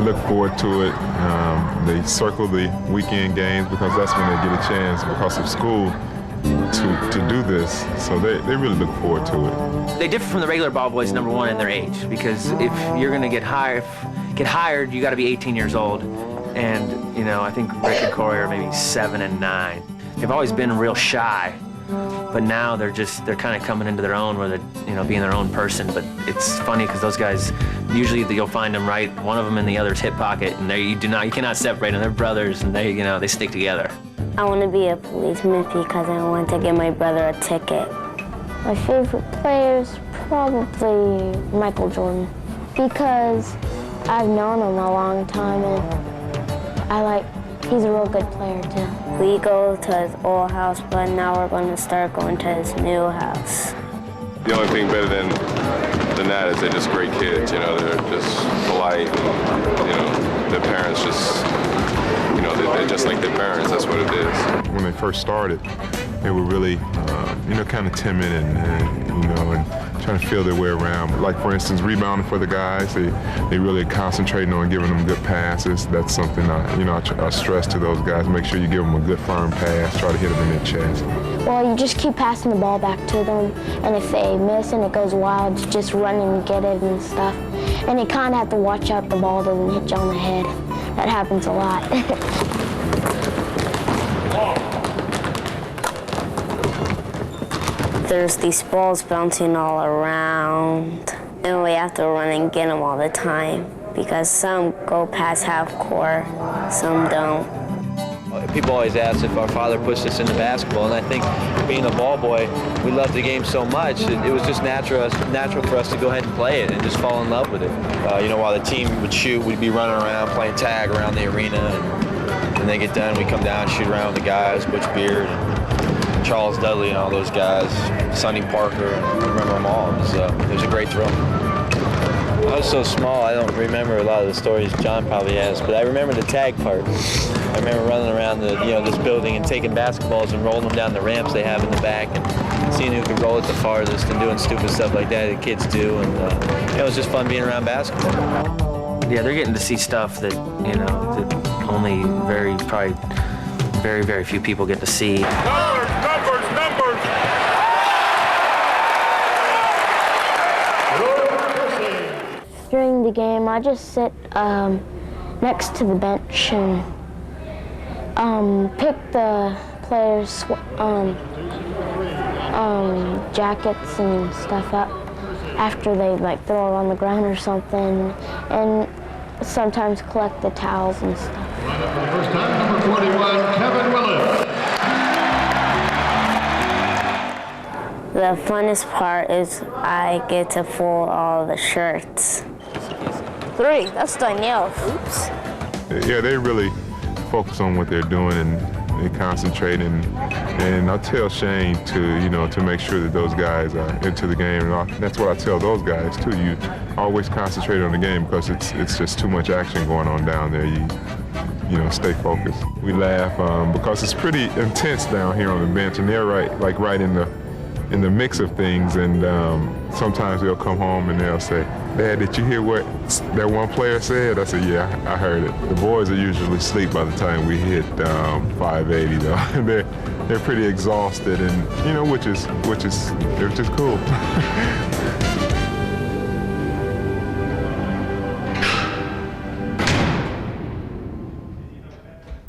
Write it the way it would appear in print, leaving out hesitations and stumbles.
They look forward to it. They circle the weekend games because that's when they get a chance, because of school, to do this. So they really look forward to it. They differ from the regular ball boys, number one, in their age, because if you're going to get hired, you got to be 18 years old. And, you know, I think Rick and Corey are maybe 7 and 9. They've always been real shy, but now they're kind of coming into their own, where they're, you know, being their own person. But it's funny because those guys, usually you'll find them right, one of them in the other's hip pocket, and you cannot separate them. They're brothers, and they stick together. I want to be a policeman because I want to get my brother a ticket. My favorite player is probably Michael Jordan, because I've known him a long time, and he's a real good player too. We go to his old house, but now we're going to start going to his new house. The only thing better than that is they're just great kids, you know, they're just polite, and, you know, their parents just, you know, they're just like their parents, that's what it is. When they first started, they were really, you know, kind of timid and you know, and trying to feel their way around. Like, for instance, rebounding for the guys, they really concentrating on giving them good passes. That's something I stress to those guys. Make sure you give them a good firm pass, try to hit them in their chest. Well, you just keep passing the ball back to them, and if they miss and it goes wild, you just run and get it and stuff. And you kind of have to watch out the ball doesn't hit you on the head. That happens a lot. There's these balls bouncing all around, and we have to run and get them all the time because some go past half court, some don't. People always ask if our father pushed us into basketball, and I think being a ball boy, we loved the game so much, it was just natural for us to go ahead and play it and just fall in love with it. You know, while the team would shoot, we'd be running around playing tag around the arena, and when they get done, we come down and shoot around with the guys, Butch Beard, and Charles Dudley and all those guys, Sonny Parker, and we remember them all. It was a great thrill. I was so small, I don't remember a lot of the stories John probably has, but I remember the tag part. I remember running around this building and taking basketballs and rolling them down the ramps they have in the back and seeing who could roll it the farthest and doing stupid stuff like that kids do. And it was just fun being around basketball. Yeah, they're getting to see stuff that, you know, that only probably very, very few people get to see. Numbers! During the game, I just sit next to the bench and pick the players' jackets and stuff up after they throw it on the ground or something, and sometimes collect the towels and stuff. For the first time, number 41, Kevin Willis. The funnest part is I get to fold all the shirts. 3, that's Danielle. Oops. Yeah, they really focus on what they're doing and they concentrate, and I tell Shane to make sure that those guys are into the game, and that's what I tell those guys too. You always concentrate on the game because it's just too much action going on down there. You stay focused. We laugh because it's pretty intense down here on the bench, and they're right in the mix of things, and sometimes they'll come home and they'll say, "Dad, did you hear what that one player said?" I said, "Yeah, I heard it." The boys are usually asleep by the time we hit 580 though. They're pretty exhausted, and which is cool.